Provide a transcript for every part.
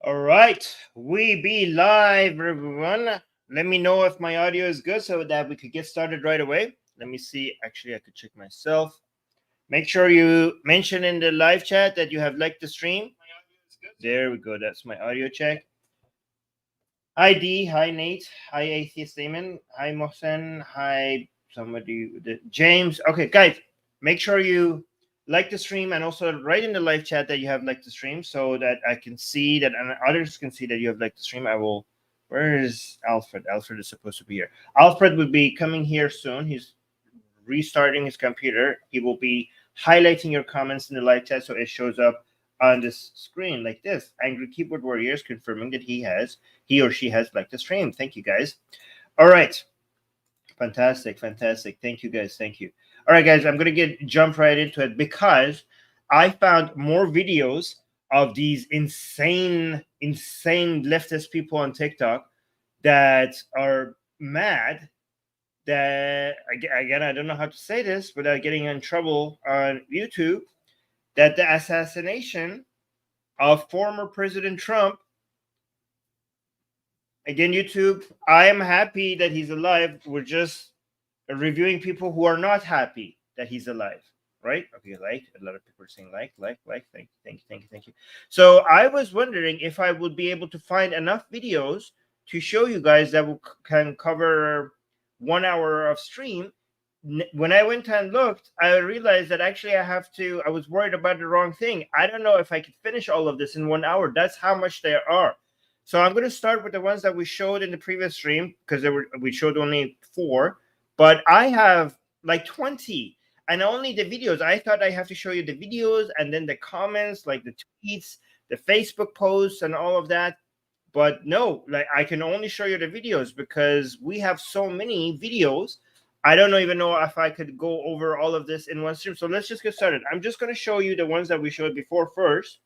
All right, we be live, everyone. Let me know if my audio is good so that we could get started right away. Let me see. Actually, I could check myself. Make sure you mention in the live chat that you have liked the stream. There we go. That's my audio check. Hi D. Hi Nate. Hi Atheist Damon. Hi Mohsen. Hi somebody. James. Okay, guys, make sure you like the stream and also write in the live chat that you have liked the stream so that I can see that and others can see that you have liked the stream. I will. Where is Alfred? Alfred is supposed to be here. Alfred will be coming here soon. He's restarting his computer. He will be highlighting your comments in the live chat so it shows up on this screen like this. Angry Keyboard Warrior is confirming that he or she has liked the stream. Thank you, guys. All right. Fantastic. Thank you, guys. Thank you. All right, guys, I'm going to jump right into it because I found more videos of these insane leftist people on TikTok that are mad that, again, I don't know how to say this without getting in trouble on YouTube, that the assassination of former President Trump, again, YouTube, I am happy that he's alive. We're just reviewing people who are not happy that he's alive, right? Okay, like, a lot of people are saying like, thank you. So I was wondering if I would be able to find enough videos to show you guys that can cover 1 hour of stream. When I went and looked, I realized that actually I was worried about the wrong thing. I don't know if I could finish all of this in 1 hour. That's how much there are. So I'm going to start with the ones that we showed in the previous stream because we showed only 4, but I have like 20 and only the videos. I thought I have to show you the videos and then the comments, like the tweets, the Facebook posts and all of that. But no, like I can only show you the videos because we have so many videos. I don't even know if I could go over all of this in one stream. So let's just get started. I'm just going to show you the ones that we showed before first,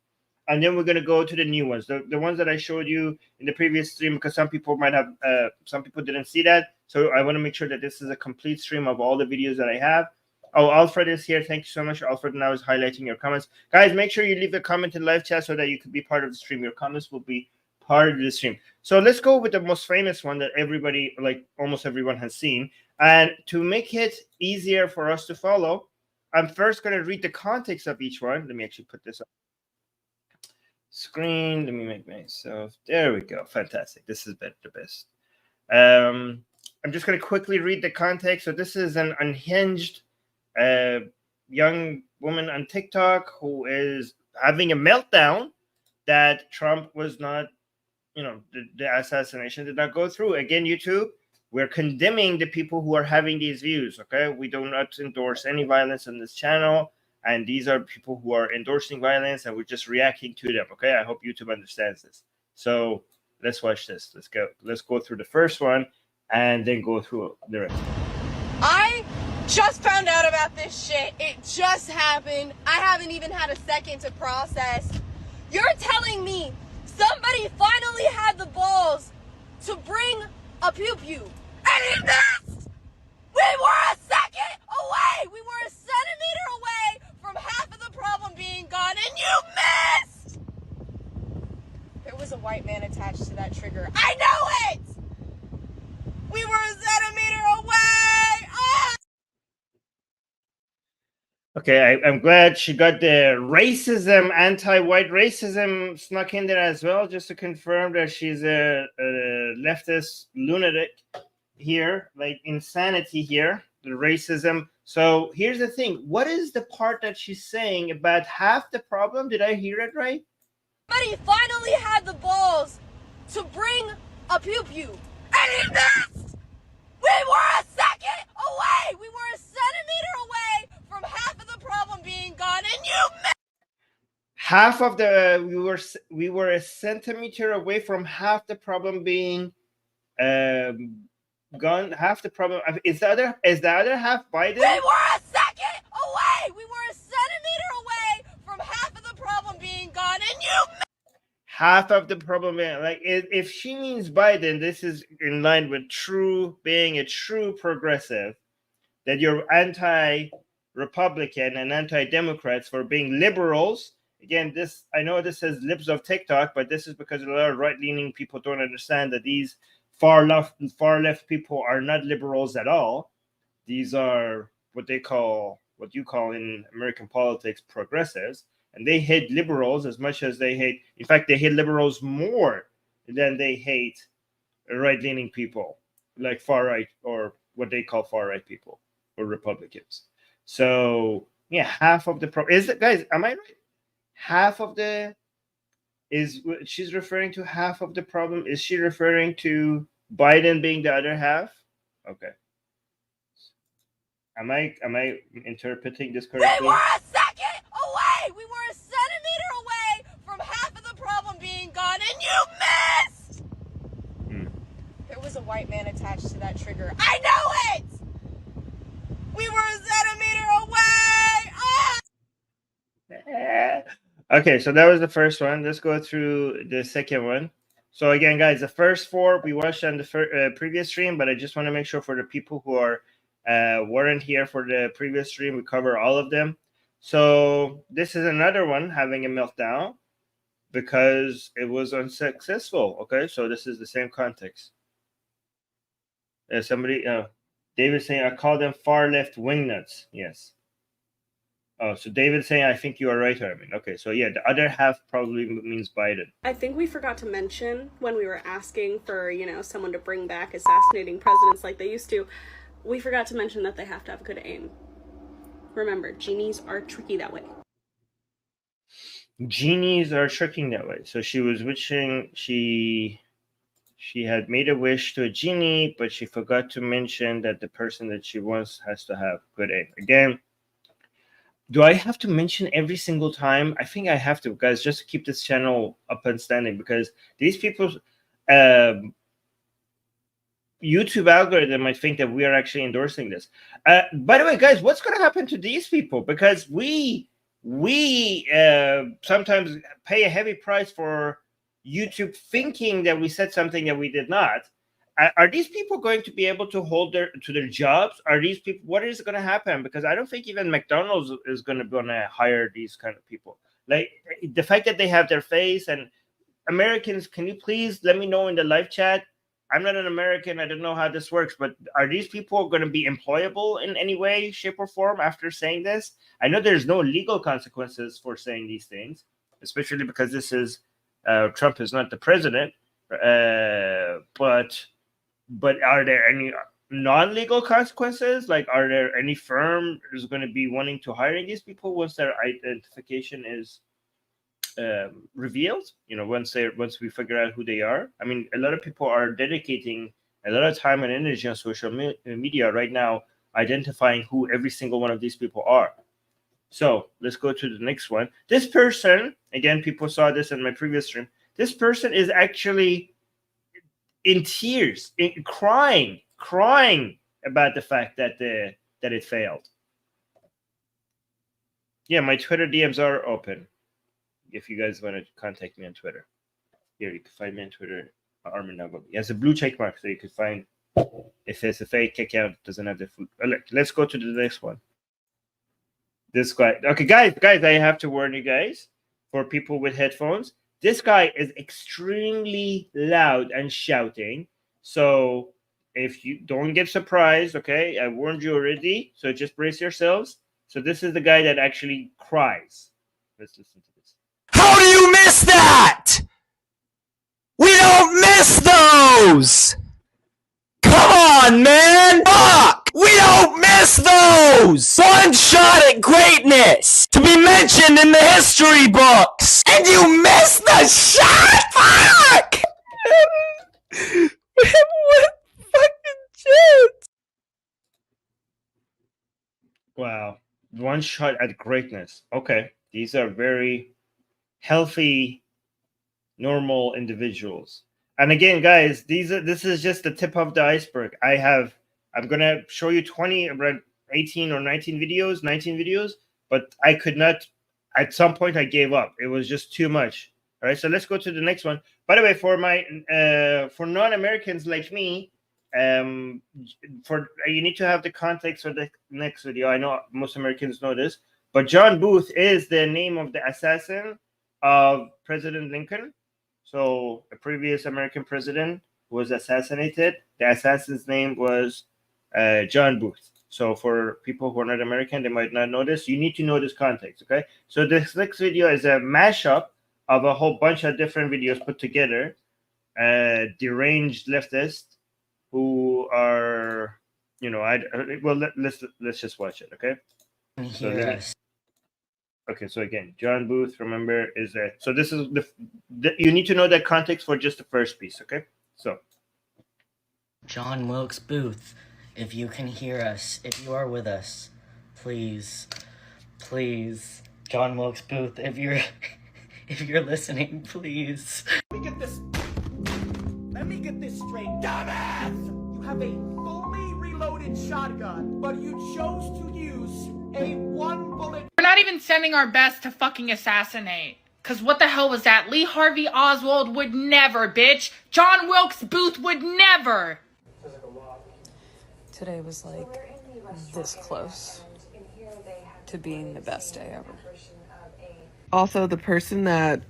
and then we're going to go to the new ones, the ones that I showed you in the previous stream, because some people didn't see that. So I want to make sure that this is a complete stream of all the videos that I have. Oh, Alfred is here. Thank you so much. Alfred now is highlighting your comments. Guys, make sure you leave a comment in live chat so that you can be part of the stream. Your comments will be part of the stream. So let's go with the most famous one that everybody, like almost everyone, has seen. And to make it easier for us to follow, I'm first going to read the context of each one. Let me actually put this up. Screen. Let me make myself. There we go. Fantastic. This is the best. I'm just going to quickly read the context. So this is an unhinged young woman on TikTok who is having a meltdown that Trump was not, the assassination did not go through. Again, YouTube, we're condemning the people who are having these views. Okay, we do not endorse any violence on this channel. And these are people who are endorsing violence, and we're just reacting to them. Okay, I hope YouTube understands this. So let's watch this. Let's go through the first one, and then go through the rest. I just found out about this shit. It just happened. I haven't even had a second to process. You're telling me somebody finally had the balls to bring a pew-pew, and he missed! We were a second away! We were a centimeter away from half of the problem being gone, and you missed! There was a white man attached to that trigger. I know it! We were a centimeter away! Oh! Okay, I'm glad she got the racism, anti-white racism snuck in there as well, just to confirm that she's a leftist lunatic here, like insanity here, the racism. So here's the thing. What is the part that she's saying about half the problem? Did I hear it right? Somebody finally had the balls to bring a pew-pew, and he missed! We were a second away! We were a centimeter away from half of the problem being gone, and you missed! Half of the we were a centimeter away from half the problem being gone. Half the problem is the other half Biden. We were a second away. We were a centimeter away from half of the problem being gone, and you missed! Half of the problem, like if she means Biden, this is in line with being a true progressive, that you're anti-Republican and anti-Democrats for being liberals again, this, I know this says libs of TikTok, but this is because a lot of right-leaning people don't understand that these far left people are not liberals at all. These are what you call in American politics progressives, and they hate liberals as much as they hate. In fact, they hate liberals more than they hate right-leaning people, like far right, or what they call far right people, or Republicans. So yeah, half of the is it, guys? Am I right? Half of the is she's referring to half of the problem. Is she referring to Biden being the other half? Okay. Am I interpreting this We correctly? were a second away! We were a centimeter away from half of the problem being gone, and you missed! There was a white man attached to that trigger. I know it! We were a centimeter away! Ah! Okay, so that was the first one. Let's go through the second one. So again, guys, the first four we watched on the previous stream, but I just want to make sure for the people who are weren't here for the previous stream, we cover all of them. So this is another one having a meltdown because it was unsuccessful. Okay, so this is the same context. Somebody, David saying, I call them far left wingnuts. Yes. Oh, so David's saying, I think you are right, Armin. Okay, so yeah, the other half probably means Biden. I think we forgot to mention when we were asking for, someone to bring back assassinating presidents like they used to, we forgot to mention that they have to have good aim. Remember, genies are tricky that way. Genies are tricking that way. So she was wishing, she had made a wish to a genie, but she forgot to mention that the person that she wants has to have good aim. Again, do I have to mention every single time? I think I have to, guys, just to keep this channel up and standing, because these people, YouTube algorithm might think that we are actually endorsing this. By the way, guys, what's going to happen to these people? Because we sometimes pay a heavy price for YouTube thinking that we said something that we did not. Are these people going to be able to hold their jobs? Are these people? What is going to happen? Because I don't think even McDonald's is going to hire these kind of people. Like the fact that they have their face. And Americans, can you please let me know in the live chat? I'm not an American. I don't know how this works, but are these people going to be employable in any way, shape, or form after saying this? I know there's no legal consequences for saying these things, especially because this is Trump is not the president. But are there any non-legal consequences? Like, are there any firm is going to be wanting to hire these people once their identification is revealed? Once we figure out who they are. I mean, a lot of people are dedicating a lot of time and energy on social media right now, identifying who every single one of these people are. So let's go to the next one. This person, again, people saw this in my previous stream. This person is actually in tears, crying about the fact that it failed. Yeah, my Twitter DMs are open. If you guys want to contact me on Twitter, here you can find me on Twitter, Armin Navabi. It has a blue check mark, so you can find if it's a fake account, doesn't have the food. Let's go to the next one. This guy. Okay, guys, I have to warn you guys, for people with headphones. This guy is extremely loud and shouting. So if you don't get surprised, okay, I warned you already. So just brace yourselves. So this is the guy that actually cries. Let's listen to this. How do you miss that? We don't miss those! Come on, man! Fuck! We don't miss those! One shot at greatness! To be mentioned in the history books! And you missed the shot? Fuck! What fucking shit? Wow. One shot at greatness. Okay. These are very healthy, normal individuals. And again, guys, this is just the tip of the iceberg. I'm gonna show you 18 or 19 videos, but I could not. At some point, I gave up. It was just too much. All right, so let's go to the next one. By the way, for non-Americans like me, you need to have the context for the next video. I know most Americans know this. But John Booth is the name of the assassin of President Lincoln. So a previous American president was assassinated. The assassin's name was John Booth. So for people who are not American, they might not know this. You need to know this context, okay? So this next video is a mashup of a whole bunch of different videos put together. Deranged leftists who are, let's just watch it, okay? Okay, so again, John Booth, remember, is a, so this is you need to know that context for just the first piece, okay? So John Wilkes Booth, if you can hear us, if you are with us, please, John Wilkes Booth, if you're listening, please. Let me get this straight, dumbass! You have a fully reloaded shotgun, but you chose to use a one-bullet. We're not even sending our best to fucking assassinate. Cause what the hell was that? Lee Harvey Oswald would never, bitch. John Wilkes Booth would never. Today was like this close to being the best day ever. Also, the person that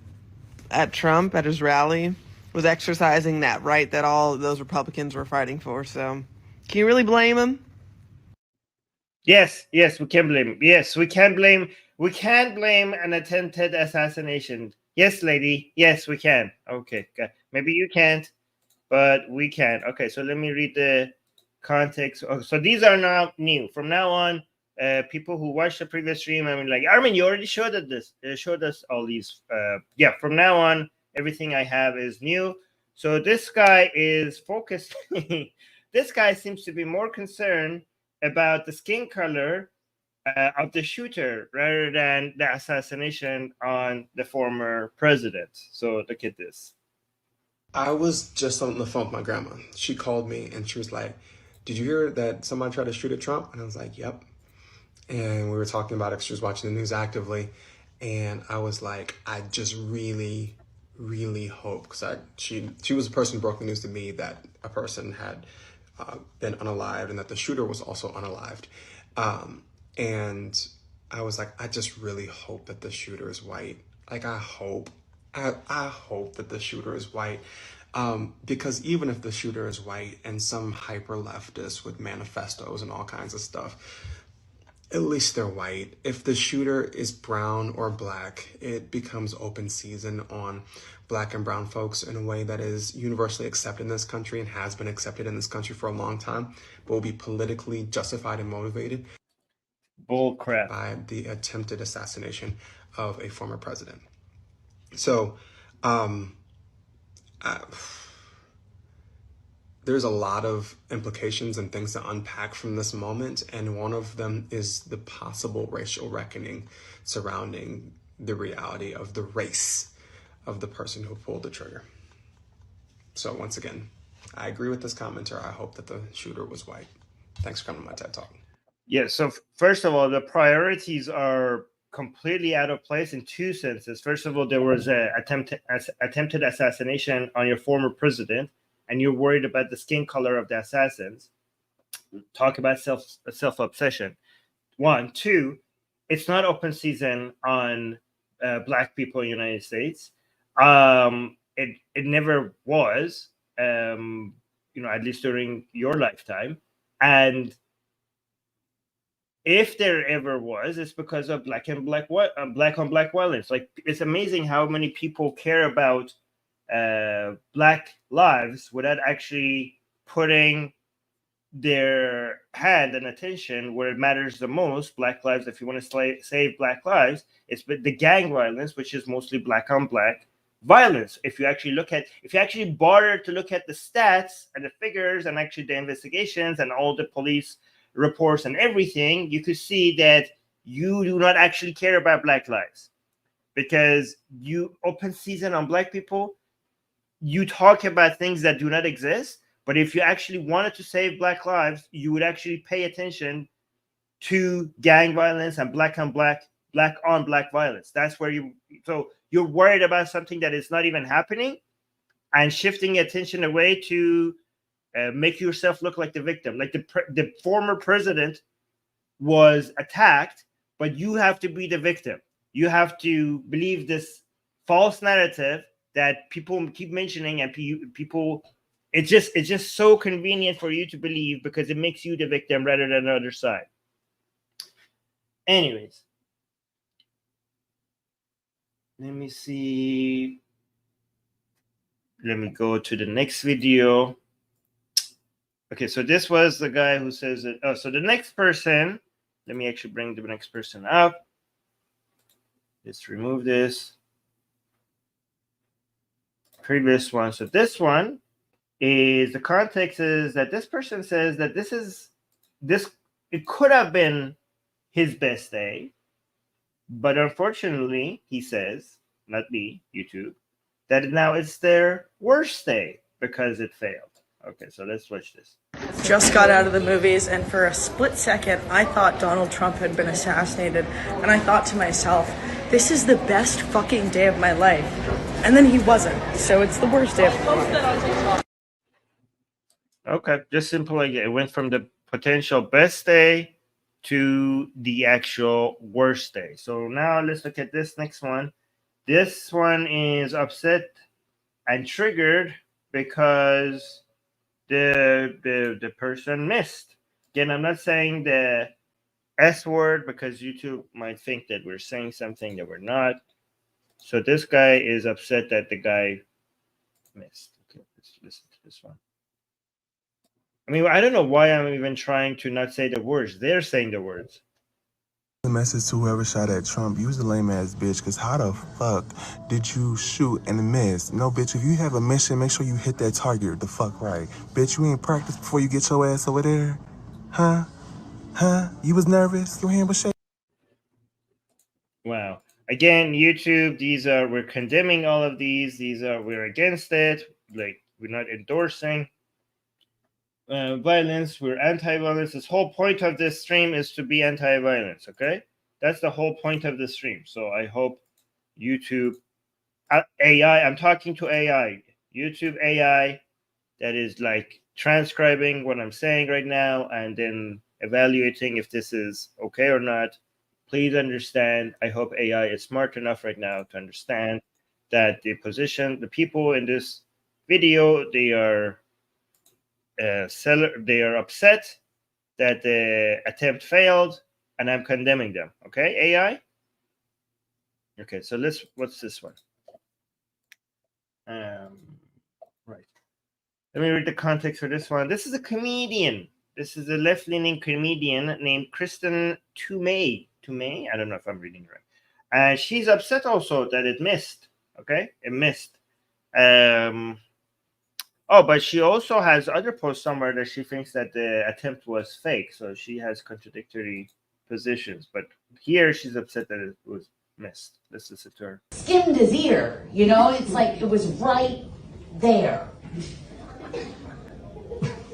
at Trump at his rally was exercising that right that all of those Republicans were fighting for. So, can you really blame him? Yes, we can blame him. Yes, we can't blame an attempted assassination. Yes, lady. Yes, we can. Okay, good. Maybe you can't, but we can. Okay, so let me read the context. Oh, so these are now new. From now on, people who watched the previous stream, I mean, like, Armin, you already showed us all these. From now on, everything I have is new. So this guy is focused. This guy seems to be more concerned about the skin color of the shooter rather than the assassination on the former president. So look at this. I was just on the phone with my grandma. She called me and she was like, "Did you hear that somebody tried to shoot at Trump?" And I was like, "Yep." And we were talking about it. She was watching the news actively. And I was like, I just really, really hope, because she was the person who broke the news to me that a person had been unalived and that the shooter was also unalived. And I was like, I just really hope that the shooter is white. Like, I hope that the shooter is white. Because even if the shooter is white and some hyper leftist with manifestos and all kinds of stuff, at least they're white. If the shooter is brown or black, it becomes open season on black and brown folks in a way that is universally accepted in this country and has been accepted in this country for a long time, but will be politically justified and motivated. Bull crap. By the attempted assassination of a former president. So, there's a lot of implications and things to unpack from this moment, and one of them is the possible racial reckoning surrounding the reality of the race of the person who pulled the trigger. So once again, I agree with this commenter. I hope that the shooter was white. Thanks for coming to my TED Talk. Yeah, so first of all, the priorities are completely out of place in two senses. First of all, there was an attempted assassination on your former president, and you're worried about the skin color of the assassins. Talk about self-obsession. 1, 2, it's not open season on black people in the United States. It never was, at least during your lifetime. And if there ever was, it's because of black on black violence. Like, it's amazing how many people care about black lives without actually putting their hand and attention where it matters the most. Black lives, if you want to save black lives, it's the gang violence, which is mostly black on black violence. If you actually bother to look at the stats and the figures and actually the investigations and all the police reports and everything, you could see that you do not actually care about black lives, because you open season on black people. You talk about things that do not exist, but if you actually wanted to save black lives, you would actually pay attention to gang violence and black on black violence. That's where you're worried about something that is not even happening and shifting attention away to make yourself look like the victim. Like the former president was attacked but you have to be the victim. You have to believe this false narrative that people keep mentioning, and people, it's just so convenient for you to believe because it makes you the victim rather than the other side. Anyways, let me see. Let me go to the next video. Okay, so this was the guy who says that. Oh, so the next person, let me actually bring the next person up. Let's remove this. Previous one. So this one is, the context is that this person says that it could have been his best day, but unfortunately, he says, not me, YouTube, that now it's their worst day because it failed. Okay, so let's watch this. Just got out of the movies, and for a split second, I thought Donald Trump had been assassinated, and I thought to myself, this is the best fucking day of my life. And then he wasn't, so it's the worst day of my life. Okay, just simple like it went from the potential best day to the actual worst day. So now let's look at this next one. This one is upset and triggered because the person missed. Again, I'm not saying the S word because YouTube might think that we're saying something that we're not. So this guy is upset that the guy missed. Okay, let's listen to this one. I mean, I don't know why I'm even trying to not say the words. They're saying the words. The message to whoever shot at Trump, you was a lame ass bitch, because how the fuck did you shoot and miss? No, bitch, if you have a mission, make sure you hit that target the fuck right. Bitch, you ain't practiced before you get your ass over there? Huh? You was nervous? Your hand was shaking? Wow. Again, YouTube, we're condemning all of these. We're against it. Like, we're not endorsing violence. We're anti-violence. This whole point of this stream is to be anti-violence, okay? That's the whole point of the stream. So I hope YouTube, AI, I'm talking to AI, YouTube AI that is like transcribing what I'm saying right now and then evaluating if this is okay or not. Please understand, I hope AI is smart enough right now to understand that the people in this video, they are upset that the attempt failed, and I'm condemning them. Okay, AI? Okay, so what's this one? Right. Let me read the context for this one. This is a comedian. This is a left-leaning comedian named Kristen Toomey. I don't know if I'm reading it right. And she's upset also that it missed. Okay, it missed. But she also has other posts somewhere that she thinks that the attempt was fake. So she has contradictory positions. But here she's upset that it was missed. Let's listen to her. Skimmed his ear, you know? It's like it was right there.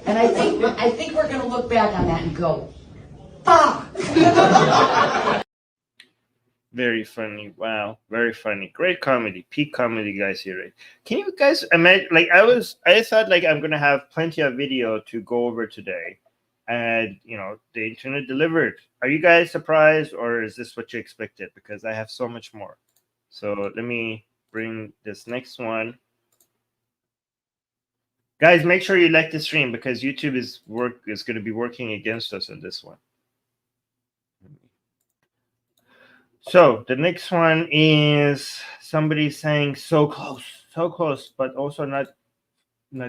And I think we're gonna look back on that and go, fuck! Very funny. Wow. Very funny. Great comedy. Peak comedy, guys, here. Right? Can you guys imagine? Like, I thought like I'm gonna have plenty of video to go over today, and the internet delivered. Are you guys surprised, or is this what you expected? Because I have so much more. So let me bring this next one. Guys, make sure you like the stream because YouTube is going to be working against us on this one. So the next one is somebody saying so close, but also not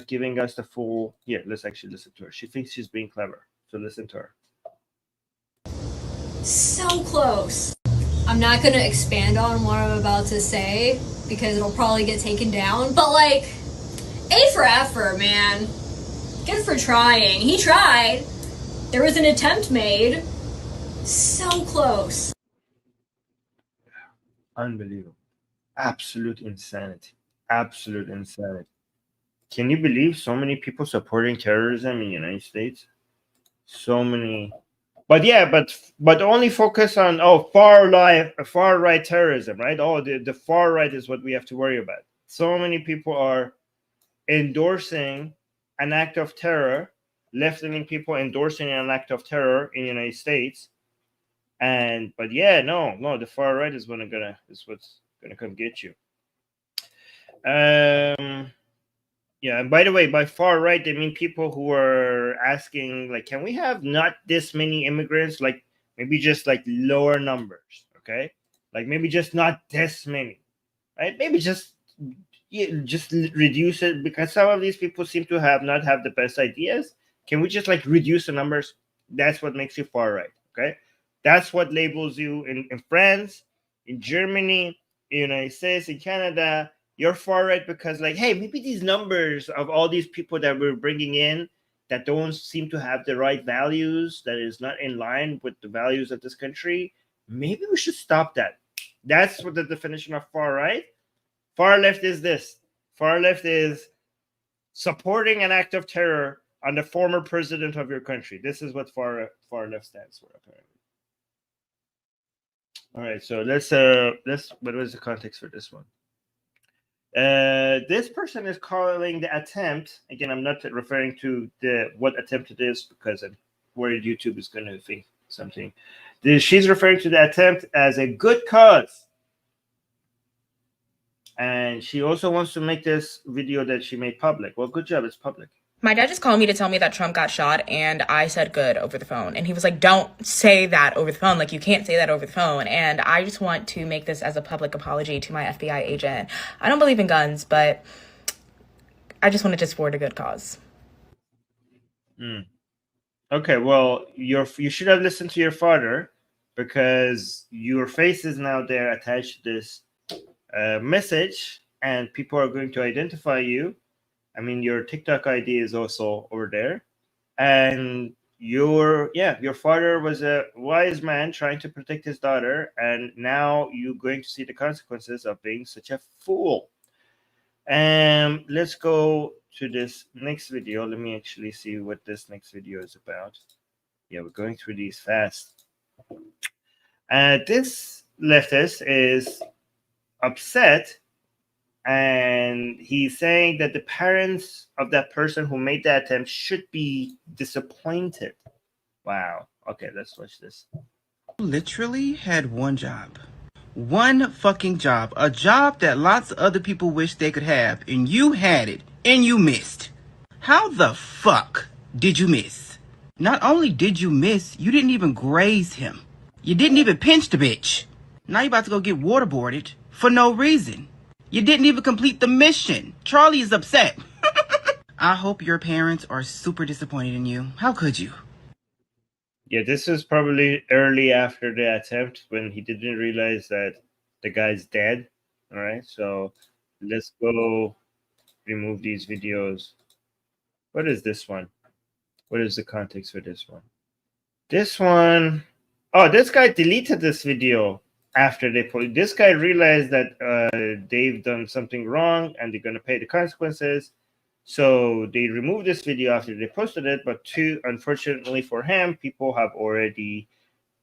giving us the full. Yeah, let's actually listen to her. She thinks she's being clever, so listen to her. So close. I'm not going to expand on what I'm about to say because it'll probably get taken down, but like, A for effort, man. Good for trying. He tried. There was an attempt made. So close. Unbelievable. Absolute insanity. Absolute insanity. Can you believe so many people supporting terrorism in the United States? So many. But yeah, but only focus on far right terrorism, right? The far right is what we have to worry about. So many people are endorsing an act of terror, left-leaning people endorsing an act of terror in the United States, But yeah, no, the far right is what's gonna come get you. Yeah, and by the way, by far right, they mean people who are asking, like, can we have not this many immigrants? Like, maybe just like lower numbers, okay? Like, maybe just not this many, right? Maybe just reduce it, because some of these people seem to not have the best ideas. Can we just like reduce the numbers? That's what makes you far right, okay? That's what labels you in France, in Germany, in the United States, in Canada. You're far right because, like, hey, maybe these numbers of all these people that we're bringing in that don't seem to have the right values, that is not in line with the values of this country, maybe we should stop that. That's what the definition of far right. Far left is this. Far left is supporting an act of terror on the former president of your country. This is what far left stands for, apparently. All right, so let's what was the context for this one? This person is calling the attempt, again, I'm not referring to what attempt it is, because I'm worried YouTube is going to think something. She's referring to the attempt as a good cause. And she also wants to make this video that she made public. Well, good job, it's public. My dad just called me to tell me that Trump got shot, and I said good over the phone. And he was like, don't say that over the phone. Like, you can't say that over the phone. And I just want to make this as a public apology to my FBI agent. I don't believe in guns, but I just wanted to support a good cause. Okay, well, you should have listened to your father, because your face is now there attached to this message, and people are going to identify you. I mean, your TikTok ID is also over there, and your father was a wise man trying to protect his daughter, and now you're going to see the consequences of being such a fool. And let's go to this next video. Let me actually see what this next video is about. Yeah, we're going through these fast. This leftist is upset, and he's saying that the parents of that person who made that attempt should be disappointed. Wow. Okay, let's watch this. Literally had one job. One fucking job. A job that lots of other people wish they could have, and you had it, and you missed. How the fuck did you miss? Not only did you miss, you didn't even graze him. You didn't even pinch the bitch. Now you're about to go get waterboarded for no reason. You didn't even complete the mission. Charlie is upset. I hope your parents are super disappointed in you. How could you? Yeah, this is probably early after the attempt, when he didn't realize that the guy's dead. All right, so let's go remove these videos. What is this one? What is the context for this one? This one, oh, this guy deleted this video after they put. This guy realized that they've done something wrong and they're going to pay the consequences. So they removed this video after they posted it, but unfortunately for him, people have already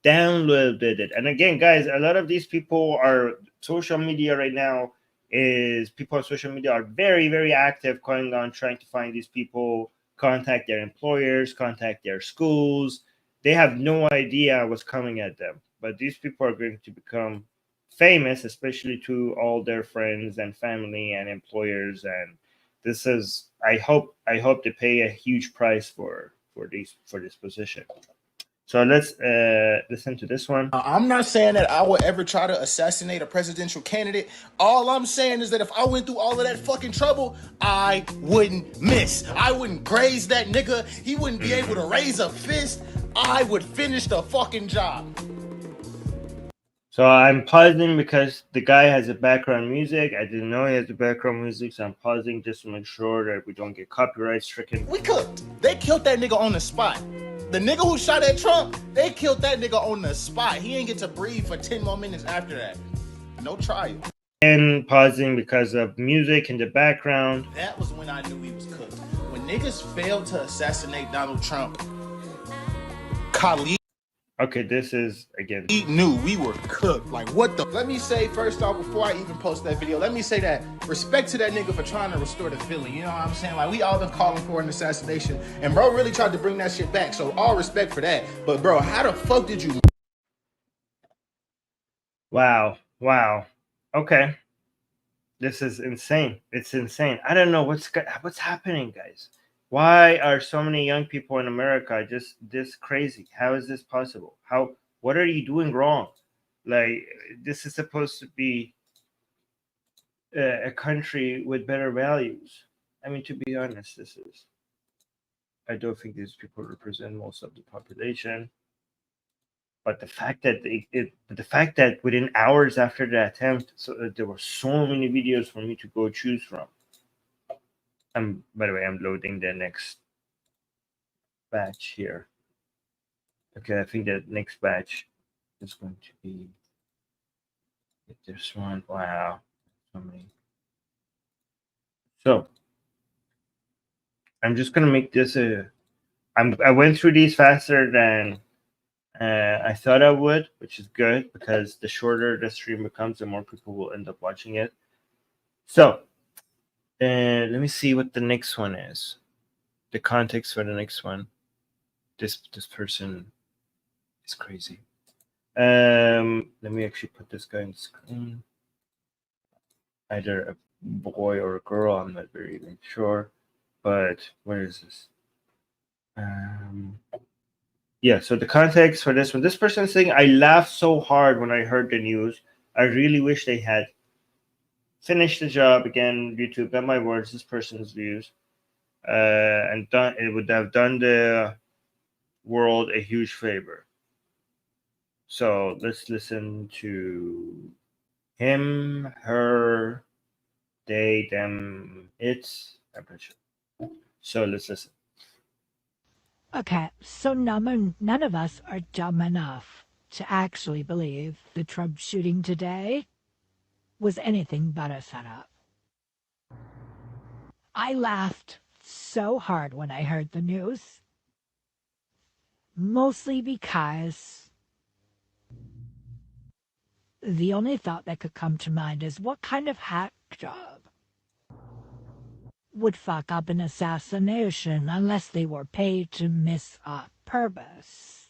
downloaded it. And again, guys, a lot of these people are social media right now. People on social media are very, very active, going on trying to find these people, contact their employers, contact their schools. They have no idea what's coming at them. But these people are going to become famous, especially to all their friends and family and employers. And this is, I hope they pay a huge price for this position. So let's listen to this one. I'm not saying that I would ever try to assassinate a presidential candidate. All I'm saying is that if I went through all of that fucking trouble, I wouldn't miss. I wouldn't graze that nigga. He wouldn't be able to raise a fist. I would finish the fucking job. So I'm pausing because the guy has a background music. I didn't know he has the background music, so I'm pausing just to make sure that we don't get copyright stricken. We cooked. They killed that nigga on the spot. The nigga who shot at Trump, they killed that nigga on the spot. He ain't get to breathe for 10 more minutes after that. No trial. And pausing because of music in the background. That was when I knew he was cooked. When niggas failed to assassinate Donald Trump, Khalid. Okay, this is, again. He knew we were cooked. Like, what the? Let me say, first off, before I even post that video, let me say that respect to that nigga for trying to restore the feeling. You know what I'm saying? Like, we all been calling for an assassination, and bro really tried to bring that shit back. So all respect for that. But bro, how the fuck did you? Wow. Okay. This is insane. It's insane. I don't know what's happening, guys. Why are so many young people in America just this crazy? How is this possible? What are you doing wrong? Like, this is supposed to be a country with better values. I mean, to be honest, I don't think these people represent most of the population. But the fact that the fact that within hours after the attempt, there were so many videos for me to go choose from. By the way, I'm loading the next batch here. Okay, I think the next batch is going to be this one. Wow, so many. So I'm just gonna make this I went through these faster than I thought I would, which is good because the shorter the stream becomes, the more people will end up watching it. So let me see what the next one is. The context for the next one. This person is crazy. Let me actually put this guy on the screen. Either a boy or a girl, I'm not very even sure. But where is this? Yeah, so the context for this one. This person is saying, I laughed so hard when I heard the news. I really wish they had finished the job. Again, YouTube, not my words, this person's views. And done. It would have done the world a huge favor. So let's listen to him, her, they, them, it's. I'm not sure. So let's listen. Okay, so none of us are dumb enough to actually believe the Trump shooting today was anything but a setup. I laughed so hard when I heard the news, mostly because the only thought that could come to mind is what kind of hack job would fuck up an assassination unless they were paid to miss on purpose.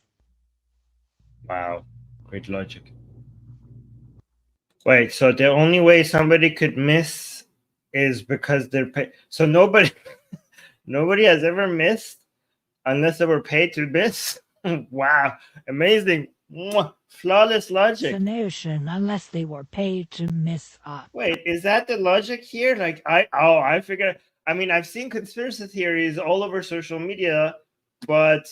Wow, great logic. Wait, so the only way somebody could miss is because they're paid. So nobody has ever missed unless they were paid to miss. Wow, amazing. Flawless logic. Assassination unless they were paid to miss on. Wait, is that the logic here? Like I figured. I mean, I've seen conspiracy theories all over social media, but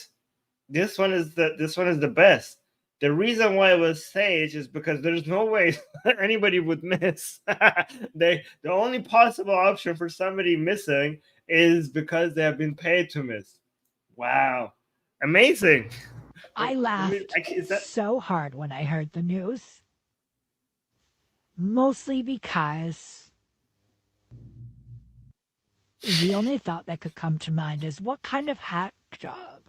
this one is the best. The reason why it was staged is because there's no way anybody would miss. The only possible option for somebody missing is because they have been paid to miss. Wow, amazing! I laughed so hard when I heard the news, mostly because the only thought that could come to mind is what kind of hack job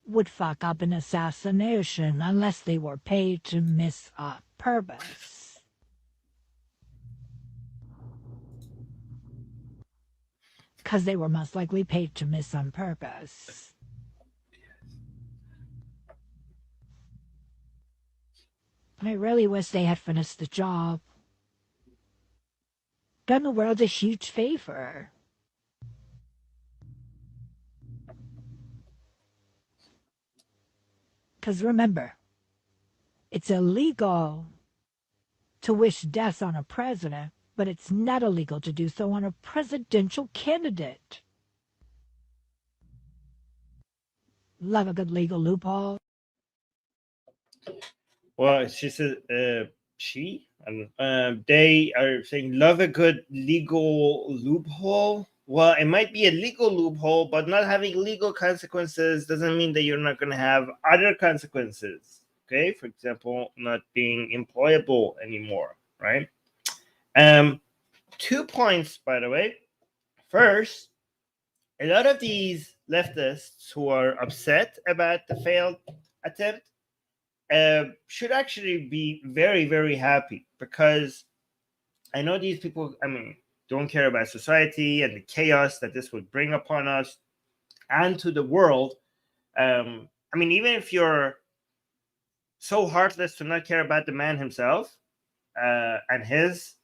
would fuck up an assassination unless they were paid to miss on purpose. Because they were most likely paid to miss on purpose. I really wish they had finished the job. Done the world a huge favor. Because remember, it's illegal to wish death on a president, but it's not illegal to do so on a presidential candidate. Love a good legal loophole. Well, she says they are saying love a good legal loophole. Well, it might be a legal loophole, but not having legal consequences doesn't mean that you're not going to have other consequences. Okay, for example, not being employable anymore, right? 2 points, by the way. First, a lot of these leftists who are upset about the failed attempt should actually be very, very happy, because I know these people, don't care about society and the chaos that this would bring upon us and to the world. Even if you're so heartless to not care about the man himself and his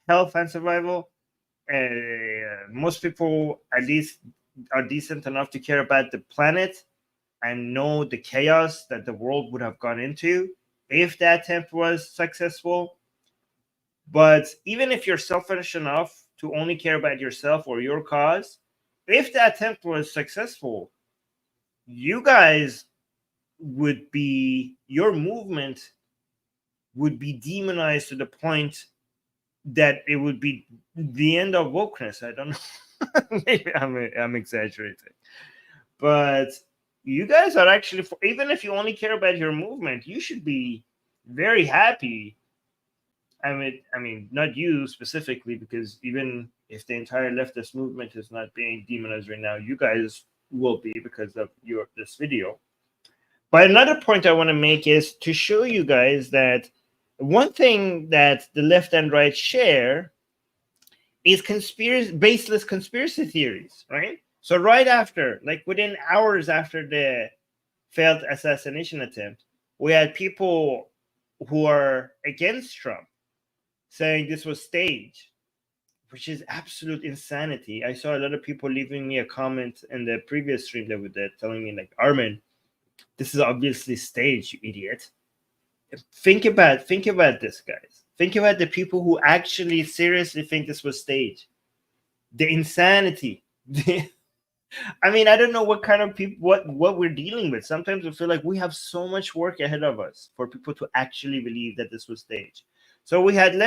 health and survival. Most people, at least, are decent enough to care about the planet and know the chaos that the world would have gone into if the attempt was successful. But even if you're selfish enough to only care about yourself or your cause, if the attempt was successful, you guys would be, your movement would be demonized to the point that it would be the end of wokeness. I don't know. Maybe I'm exaggerating. But you guys are actually, even if you only care about your movement, you should be very happy. I mean, not you specifically, because even if the entire leftist movement is not being demonized right now, you guys will be because of this video. But another point I want to make is to show you guys that one thing that the left and right share is baseless conspiracy theories, right? So right after, like within hours after the failed assassination attempt, we had people who are against Trump saying this was staged, which is absolute insanity. I saw a lot of people leaving me a comment in the previous stream that we did, telling me like, Armin, this is obviously staged, you idiot. Think about this, guys. Think about the people who actually seriously think this was staged. The insanity. I mean, I don't know what kind of people, what we're dealing with. Sometimes we feel like we have so much work ahead of us for people to actually believe that this was staged. So we had a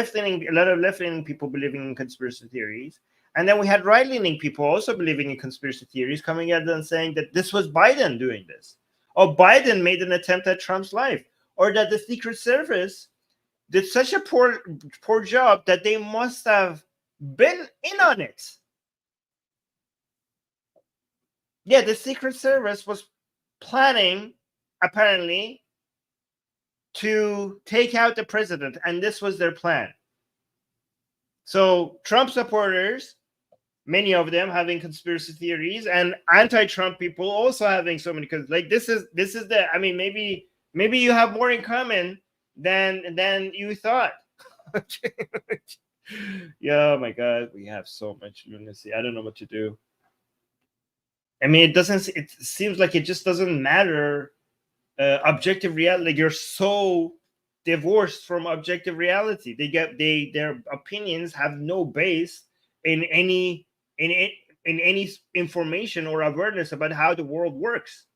lot of left-leaning people believing in conspiracy theories. And then we had right-leaning people also believing in conspiracy theories, coming out and saying that this was Biden doing this. Or Biden made an attempt at Trump's life. Or that the Secret Service did such a poor job that they must have been in on it. Yeah, the Secret Service was planning, apparently, to take out the president, and this was their plan. So Trump supporters, many of them having conspiracy theories, and anti-Trump people also having so many, because like this is the, I mean, maybe you have more in common than you thought. Yeah, oh my God, we have so much lunacy. I don't know what to do. I mean, it seems like it just doesn't matter. Objective reality, like you're so divorced from objective reality. Their opinions have no base in any information or awareness about how the world works.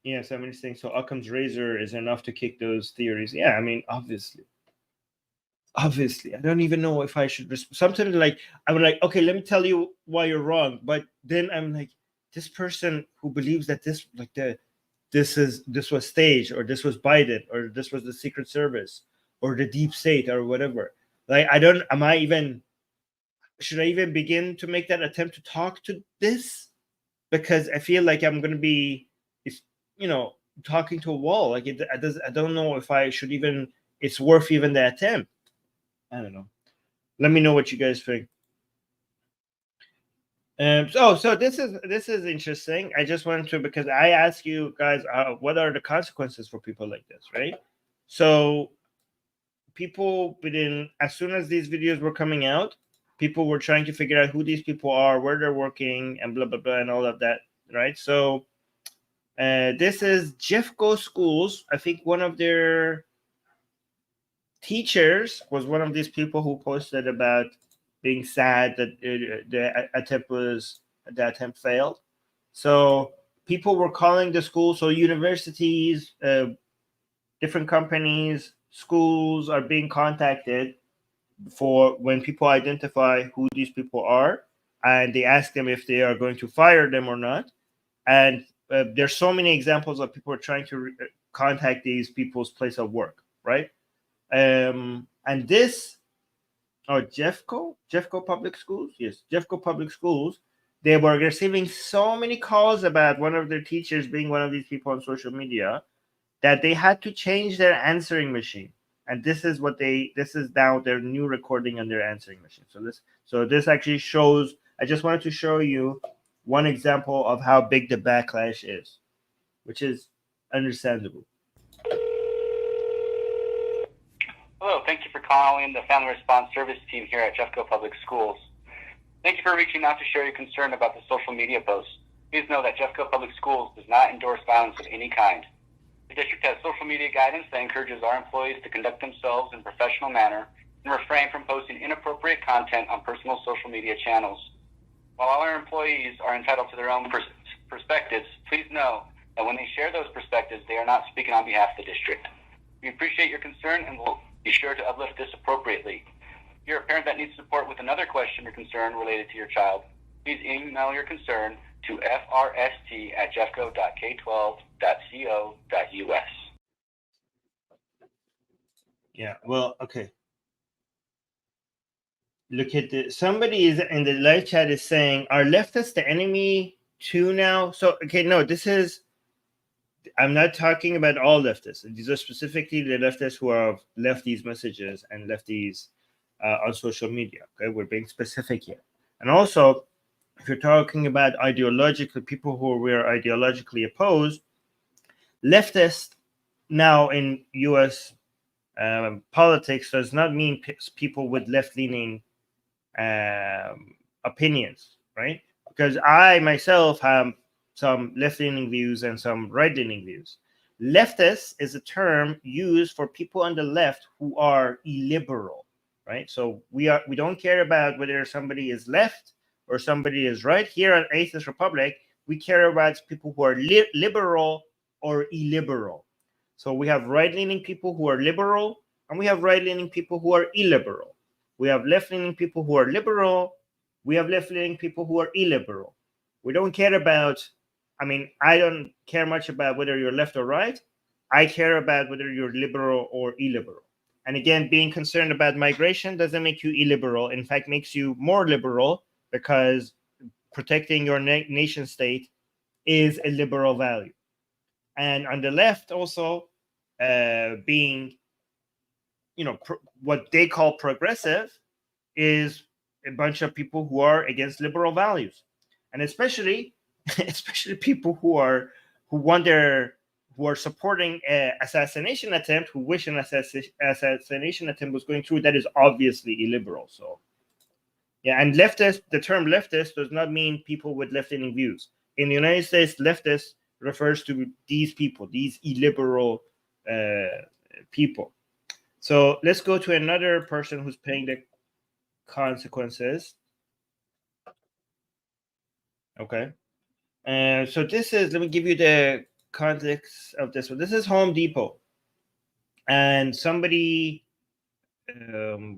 Yeah, somebody's saying so Occam's razor is enough to kick those theories. Yeah, I mean, obviously, I don't even know if I should sometimes, like, I'm like, okay, let me tell you why you're wrong, but then I'm like, this person who believes that this was staged, or this was Biden, or this was the Secret Service, or the deep state, or whatever, like, should I even begin to make that attempt to talk to this? Because I feel like I'm going to be, talking to a wall. Like I don't know if I should even, it's worth even the attempt. I don't know. Let me know what you guys think. So this is interesting. I just wanted to, because I asked you guys, what are the consequences for people like this, right? So people as soon as these videos were coming out, people were trying to figure out who these people are, where they're working, and blah blah blah, and all of that, right? So this is Jeffco Schools. I think one of their teachers was one of these people who posted about being sad that the attempt failed. So people were calling the school. So universities, different companies, schools are being contacted for when people identify who these people are, and they ask them if they are going to fire them or not. And there's so many examples of people trying to contact these people's place of work, right? And this, Jeffco Public Schools, yes, Jeffco Public Schools, they were receiving so many calls about one of their teachers being one of these people on social media that they had to change their answering machine. And this is now their new recording on their answering machine. So this actually shows, I just wanted to show you one example of how big the backlash is. which is understandable. Hello, thank you for calling the Family Response Service team here at Jeffco Public Schools. Thank you for reaching out to share your concern about the social media posts. Please know that Jeffco Public Schools does not endorse violence of any kind. The district has social media guidance that encourages our employees to conduct themselves in a professional manner and refrain from posting inappropriate content on personal social media channels. While all our employees are entitled to their own perspectives, please know that when they share those perspectives, they are not speaking on behalf of the district. We appreciate your concern and will be sure to uplift this appropriately. If you're a parent that needs support with another question or concern related to your child, please email your concern to frst@jeffco.k12.co.us. Yeah, well, okay. Look at this. Somebody is in the live chat is saying, are leftists the enemy too now? So, okay, no, this is, I'm not talking about all leftists. These are specifically the leftists who have left these messages and left these on social media. Okay, we're being specific here. And also, if you're talking about ideologically, people who were ideologically opposed, leftists now in U.S. Politics does not mean people with left-leaning opinions, right? Because I myself have some left-leaning views and some right-leaning views. Leftist is a term used for people on the left who are illiberal, right? So we don't care about whether somebody is left or somebody is right. Here at Atheist Republic, we care about people who are liberal or illiberal. So we have right-leaning people who are liberal, and we have right-leaning people who are illiberal. We have left-leaning people who are liberal. We have left-leaning people who are illiberal. We don't care about, I don't care much about whether you're left or right. I care about whether you're liberal or illiberal. And again, being concerned about migration doesn't make you illiberal. In fact, makes you more liberal, because protecting your nation state is a liberal value. And on the left also, being, what they call progressive is a bunch of people who are against liberal values. And especially people who are supporting an assassination attempt, who wish an assassination attempt was going through, that is obviously illiberal. So yeah, and leftist, the term leftist does not mean people with left-leaning views. In the United States, leftist refers to these people, these illiberal people. So let's go to another person who's paying the consequences. Okay. So this is, let me give you the context of this one. This is Home Depot. And somebody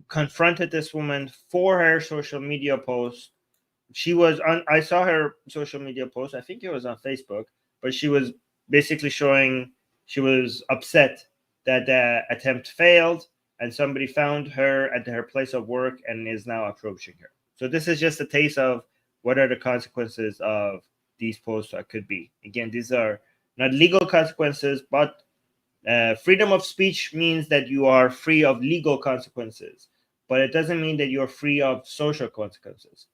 confronted this woman for her social media post. She was on, I saw her social media post, I think it was on Facebook, but she was basically showing she was upset that the attempt failed, and somebody found her at her place of work and is now approaching her. So this is just a taste of what are the consequences of these posts that could be. Again, these are not legal consequences, but freedom of speech means that you are free of legal consequences, but it doesn't mean that you're free of social consequences.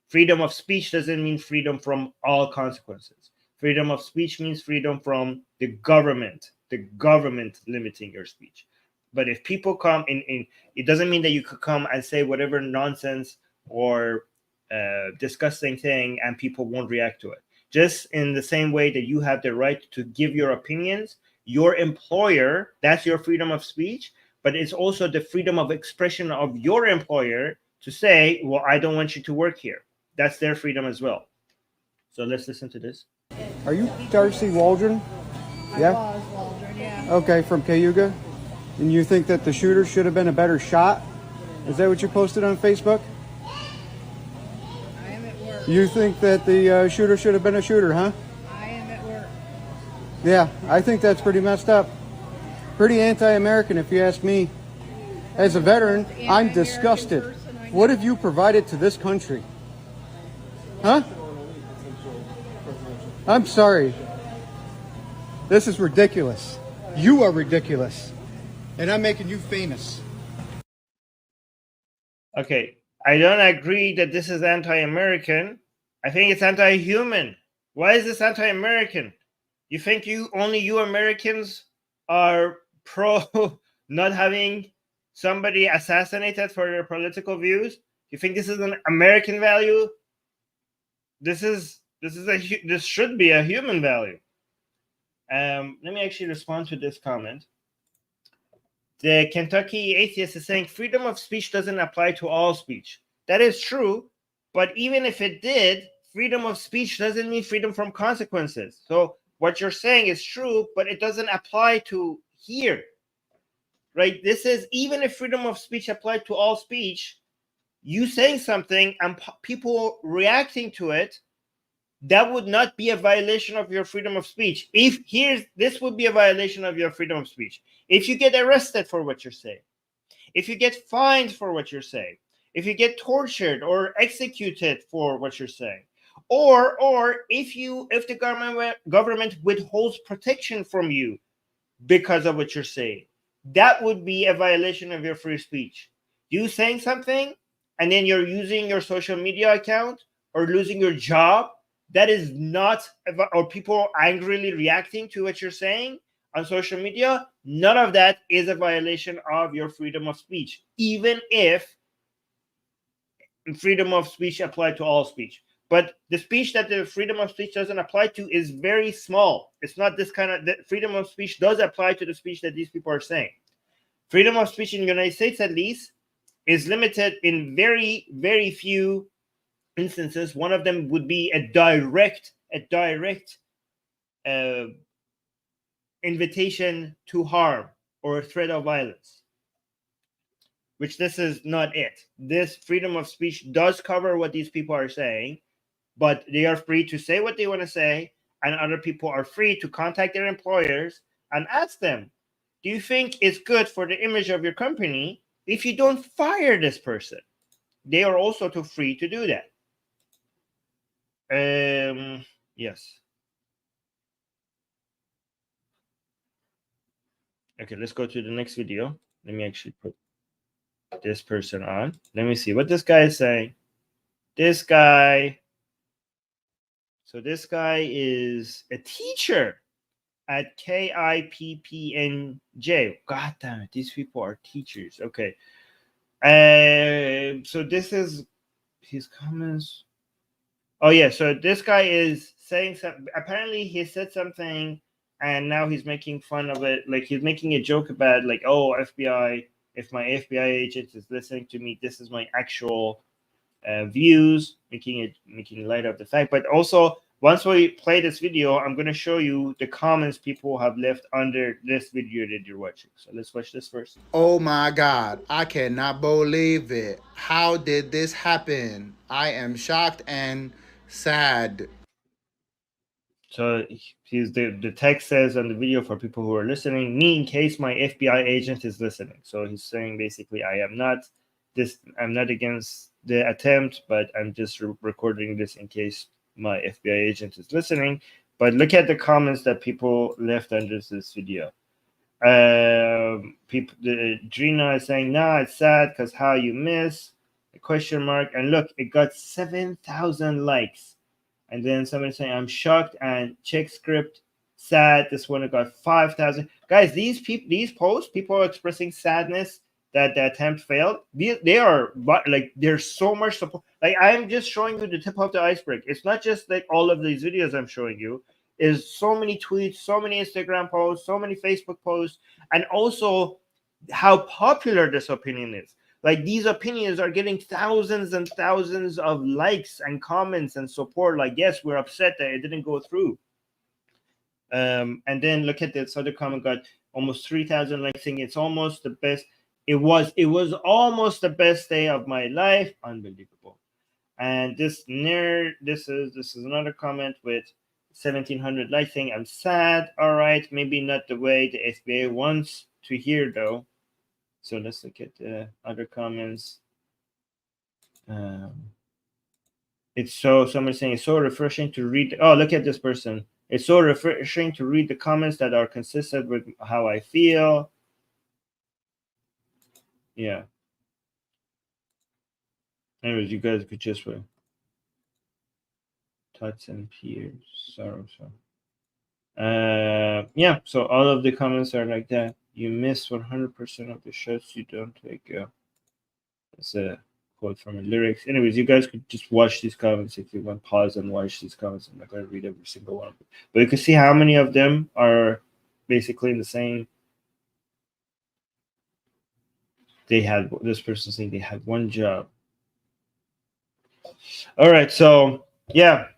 Freedom of speech doesn't mean freedom from all consequences. Freedom of speech means freedom from the government limiting your speech. But if people come in, it doesn't mean that you could come and say whatever nonsense or disgusting thing and people won't react to it. Just in the same way that you have the right to give your opinions, your employer, that's your freedom of speech, but it's also the freedom of expression of your employer to say, well, I don't want you to work here. That's their freedom as well. So let's listen to this. Are you Darcy Waldron? Yeah? I was Waldron, yeah. Okay, from Cayuga? And you think that the shooter should have been a better shot? Is that what you posted on Facebook? I am at work. You think that the shooter should have been a shooter, huh? I am at work. Yeah, I think that's pretty messed up. Pretty anti-American, if you ask me. As a veteran, I'm disgusted. What have you provided to this country? Huh? I'm sorry. This is ridiculous. You are ridiculous. And I'm making you famous. Okay, I don't agree that this is anti-American. I think it's anti-human. Why is this anti-American? You think only you Americans are pro not having somebody assassinated for their political views? You think this is an American value? This should be a human value. Let me actually respond to this comment. The Kentucky atheist is saying freedom of speech doesn't apply to all speech. That is true, but even if it did, freedom of speech doesn't mean freedom from consequences. So what you're saying is true, but it doesn't apply to here, right? This is, even if freedom of speech applied to all speech, you saying something and people reacting to it, that would not be a violation of your freedom of speech. This would be a violation of your freedom of speech. If you get arrested for what you're saying, if you get fined for what you're saying, if you get tortured or executed for what you're saying, or if the government withholds protection from you because of what you're saying, that would be a violation of your free speech. You saying something and then you're using your social media account or losing your job, that is not, or people angrily reacting to what you're saying on social media, none of that is a violation of your freedom of speech, even if freedom of speech applied to all speech. But the speech that the freedom of speech doesn't apply to is very small. It's not this kind of, the freedom of speech does apply to the speech that these people are saying. Freedom of speech in the United States, at least, is limited in very, very few instances. One of them would be a direct invitation to harm or a threat of violence, which this is not it. This freedom of speech does cover what these people are saying, but they are free to say what they want to say, and other people are free to contact their employers and ask them, do you think it's good for the image of your company if you don't fire this person? They are also free to do that. Yes. Okay, let's go to the next video. Let me actually put this person on. Let me see what this guy is saying. This guy is a teacher at KIPPNJ. God damn it, these people are teachers. Okay. So this is his comments. Oh yeah, so this guy is saying something. Apparently he said something and now he's making fun of it. Like he's making a joke about like, oh, FBI, if my FBI agent is listening to me, this is my actual views, making light of the fact. But also, once we play this video, I'm going to show you the comments people have left under this video that you're watching. So let's watch this first. Oh my God, I cannot believe it. How did this happen? I am shocked and sad. So the text says on the video, for people who are listening, me in case my FBI agent is listening. So he's saying basically, I'm not against the attempt, but I'm just recording this in case my FBI agent is listening. But look at the comments that people left under this video. Drina is saying, nah, it's sad because how you miss, a question mark, and look, it got 7,000 likes. And then somebody saying, I'm shocked, and check script, sad. This one got 5,000. Guys, these posts, people are expressing sadness that the attempt failed. They are, like, there's so much support. Like, I'm just showing you the tip of the iceberg. It's not just like all of these videos I'm showing you. Is so many tweets, so many Instagram posts, so many Facebook posts, and also how popular this opinion is. Like, these opinions are getting thousands and thousands of likes and comments and support. Like, yes, we're upset that it didn't go through. And then look at this other comment, got almost 3,000 likes, saying it's almost the best. It was almost the best day of my life. Unbelievable. And this is another comment with 1,700 likes, saying I'm sad. All right, maybe not the way the SBA wants to hear though. So let's look at the other comments. Someone's saying it's so refreshing to read. Oh, look at this person. It's so refreshing to read the comments that are consistent with how I feel. Yeah. Anyways, you guys could just Tuts and Peers. So. Yeah, so all of the comments are like that. You miss 100% of the shots you don't take. That's a quote from the lyrics. Anyways, you guys could just watch these comments if you want. Pause and watch these comments. I'm not going to read every single one of them. But you can see how many of them are basically in the same. They had this person saying they had one job. All right, so yeah,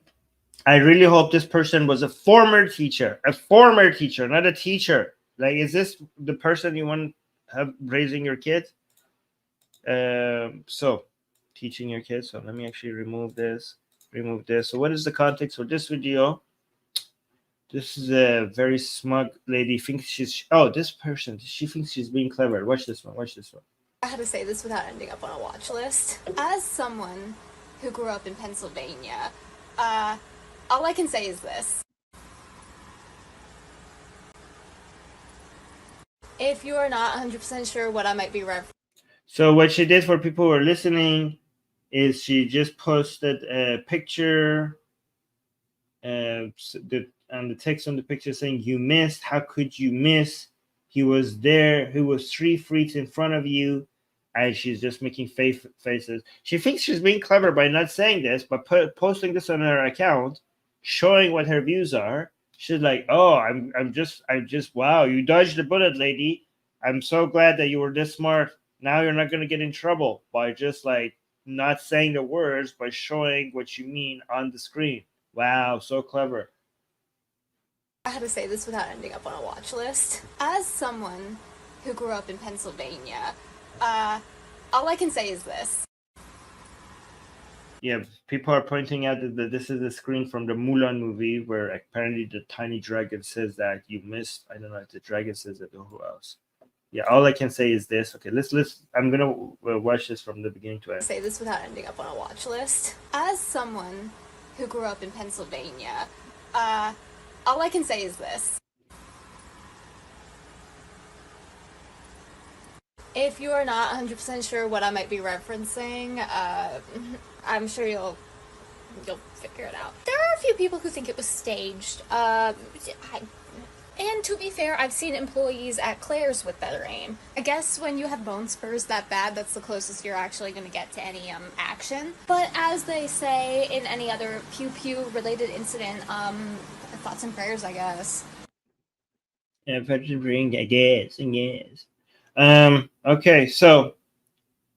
I really hope this person was a former teacher, not a teacher. Like, is this the person you want to have raising your kids? So teaching your kids. So let me actually remove this. So what is the context for this video? This is a very smug lady. Thinks she's this person. She thinks she's being clever. Watch this one. I had to say this without ending up on a watch list. As someone who grew up in Pennsylvania, all I can say is this. If you are not 100% sure what I might be referencing. So what she did for people who are listening is she just posted a picture and the text on the picture saying, "You missed. How could you miss? He was there. He was 3 feet in front of you." And she's just making faces. She thinks she's being clever by not saying this, but posting this on her account, showing what her views are. She's like, "Oh, I'm just wow, you dodged the bullet, lady. I'm so glad that you were this smart. Now you're not going to get in trouble by just like not saying the words, by showing what you mean on the screen. Wow, so clever." I had to say this without ending up on a watch list. As someone who grew up in Pennsylvania, all I can say is this. Yeah, people are pointing out that this is a screen from the Mulan movie where apparently the tiny dragon says that you missed. I don't know if the dragon says it or who else. Yeah, all I can say is this. Okay, let's. I'm gonna watch this from the beginning to end. Say this without ending up on a watch list. As someone who grew up in Pennsylvania, all I can say is this. If you are not 100% sure what I might be referencing, I'm sure you'll figure it out. There are a few people who think it was staged. And to be fair, I've seen employees at Claire's with better aim. I guess when you have bone spurs that bad, that's the closest you're actually going to get to any action. But as they say in any other pew-pew related incident, thoughts and prayers, I guess. Yeah, I guess. Okay, so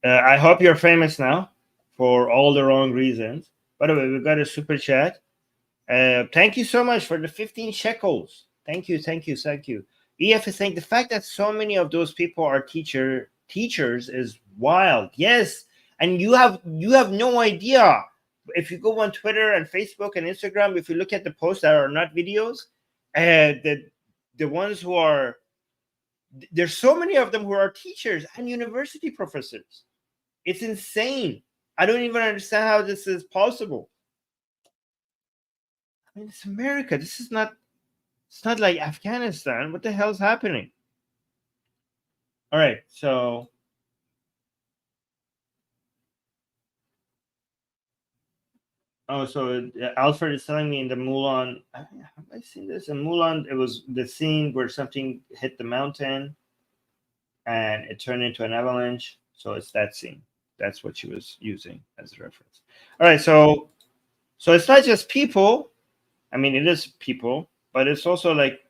I hope you're famous now for all the wrong reasons. By the way, we got a super chat. Thank you so much for the 15 shekels. Thank you. EF is saying the fact that so many of those people are teachers is wild. Yes, and you have no idea. If you go on Twitter and Facebook and Instagram, if you look at the posts that are not videos, the ones who are, there's so many of them who are teachers and university professors. It's insane. I don't even understand how this is possible. I mean, it's America. This is not. It's not like Afghanistan. What the hell is happening? All right, so so Alfred is telling me in the Mulan. Have I seen this in Mulan? It was the scene where something hit the mountain, and it turned into an avalanche. So it's that scene. That's what she was using as a reference. All right, so it's not just people. I mean, it is people, but it's also like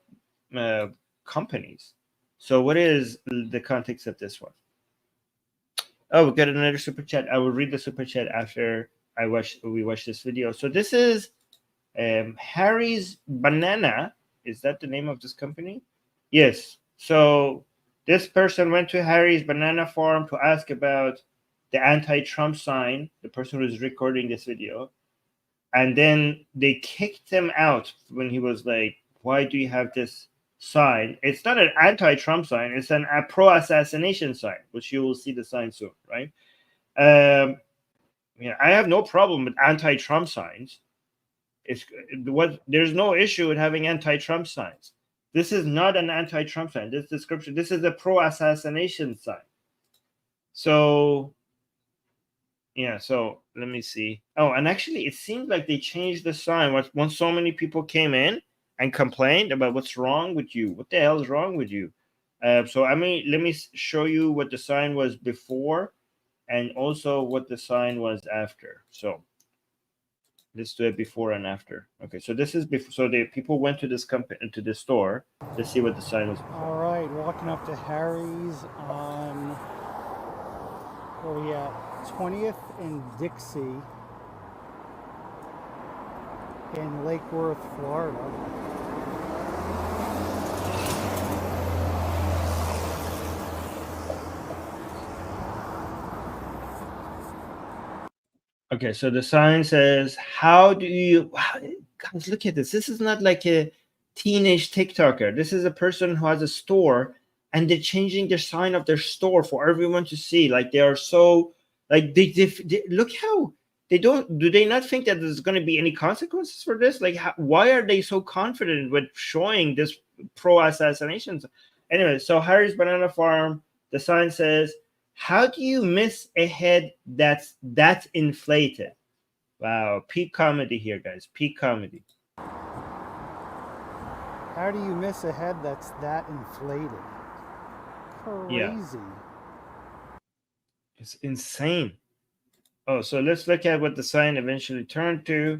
companies. So what is the context of this one? Oh, we got another super chat. I will read the super chat after we watch this video. So this is Harry's Banana. Is that the name of this company? Yes. So this person went to Harry's Banana Farm to ask about the anti-Trump sign, the person who is recording this video. And then they kicked him out when he was like, "Why do you have this sign?" It's not an anti-Trump sign. It's a pro-assassination sign, which you will see the sign soon, right? I have no problem with anti-Trump signs. There's no issue with having anti-Trump signs. This is not an anti-Trump sign. This description. This is a pro-assassination sign. So, Yeah, so let me see. Oh, and actually, it seemed like they changed the sign once so many people came in and complained about what's wrong with you. What the hell is wrong with you? So let me show you what the sign was before, and also what the sign was after. So let's do it before and after. Okay, so this is before. So the people went to this to this store. Let's see what the sign was. All right, walking up to Harry's on, where are we at? 20th and Dixie in Lake Worth, Florida. Okay, so the sign says, "How do you?" Guys, look at this. This is not like a teenage TikToker. This is a person who has a store, and they're changing the sign of their store for everyone to see. Like they are so, like they look how they don't. Do they not think that there's going to be any consequences for this? Like, why are they so confident with showing this pro assassinations? Anyway, so Harry's Banana Farm. The sign says, "How do you miss a head that's inflated?" Wow, peak comedy here, guys. Peak comedy. How do you miss a head that's that inflated? Crazy. Yeah. It's insane. Oh, so let's look at what the sign eventually turned to.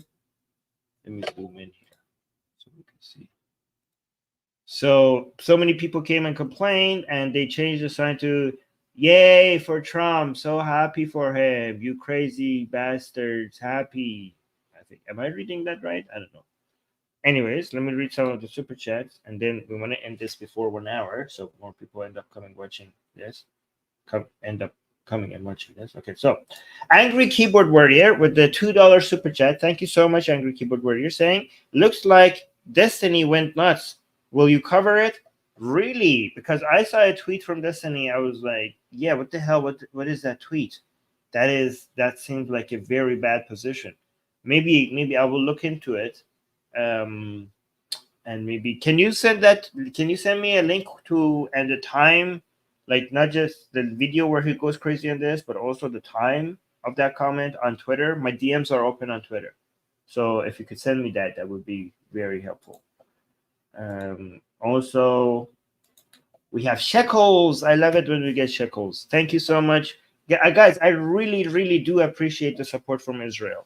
Let me zoom in here so we can see. So many people came and complained, and they changed the sign to "Yay for Trump! So happy for him! You crazy bastards! Happy." I think. Am I reading that right? I don't know. Anyways, let me read some of the super chats, and then we want to end this before 1 hour, so more people end up watching this. End up coming and watching this. Okay, so Angry Keyboard Warrior with the $2 super chat. Thank you so much, Angry Keyboard Warrior. Saying, "Looks like Destiny went nuts. Will you cover it?" Really? Because I saw a tweet from Destiny. I was like, yeah, what the hell? What is that tweet? That seems like a very bad position. Maybe I will look into it. And maybe can you send me a link to and the time, like not just the video where he goes crazy on this, but also the time of that comment on Twitter. My DMs are open on Twitter, so if you could send me that would be very helpful. Also, we have shekels. I love it when we get shekels. Thank you so much, guys. I really do appreciate the support from Israel.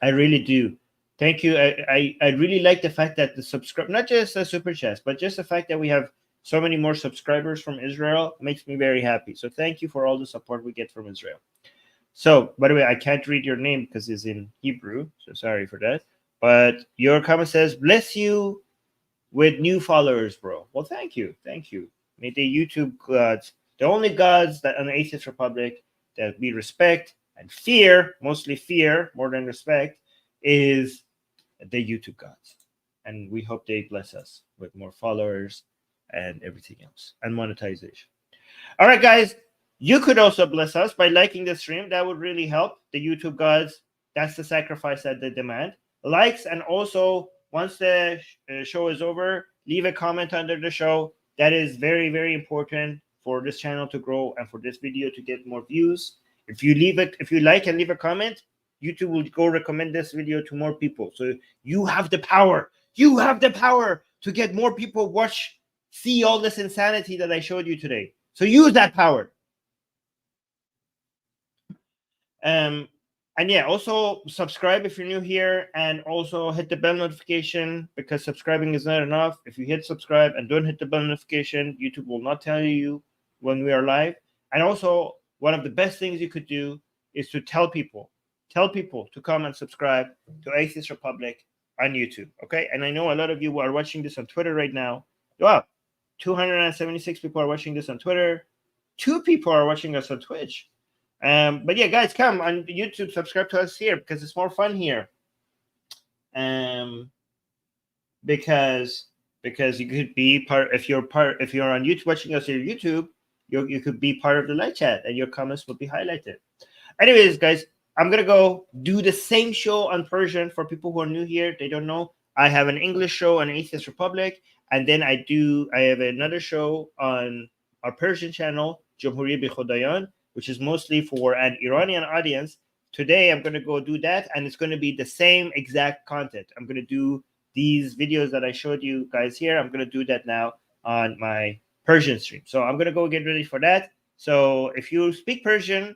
I really do. Thank you. I really like the fact that the subscribe, not just the super chats, but just the fact that we have so many more subscribers from Israel makes me very happy. So thank you for all the support we get from Israel. So, by the way, I can't read your name because it's in Hebrew, so sorry for that. But your comment says, "Bless you with new followers, bro." Well, thank you. May the YouTube gods, the only gods that an Atheist Republic that we respect and fear, mostly fear more than respect, is the YouTube gods. And we hope they bless us with more followers and everything else, and monetization. All right, guys, you could also bless us by liking the stream. That would really help the YouTube gods. That's the sacrifice that they demand. Likes, and also once the show is over, leave a comment under the show. That is very important for this channel to grow and for this video to get more views. If you like and leave a comment, YouTube will go recommend this video to more people. So you have the power. You have the power to get more people see all this insanity that I showed you today. So use that power. And yeah, also subscribe if you're new here, and also hit the bell notification, because subscribing is not enough. If you hit subscribe and don't hit the bell notification, YouTube will not tell you when we are live. And also, one of the best things you could do is to tell people to come and subscribe to Atheist Republic on YouTube. Okay, and I know a lot of you are watching this on Twitter right now. Wow, 276 people are watching this on Twitter. 2 people are watching us on Twitch. But yeah, guys, come on YouTube, subscribe to us here, because it's more fun here. Because you could be part. If you're on YouTube watching us on YouTube, you could be part of the live chat, and your comments will be highlighted. Anyways, guys, I'm gonna go do the same show on Persian for people who are new here. They don't know. I have an English show on Atheist Republic, and then I have another show on our Persian channel, Jumhuriye Bi Khodayan, which is mostly for an Iranian audience. Today, I'm going to go do that, and it's going to be the same exact content. I'm going to do these videos that I showed you guys here. I'm going to do that now on my Persian stream. So I'm going to go get ready for that. So if you speak Persian,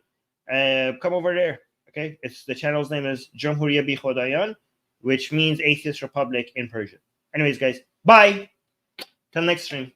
come over there. Okay, the channel's name is Jamhuriya Bi Khodayan, which means Atheist Republic in Persian. Anyways, guys, bye. Till next stream.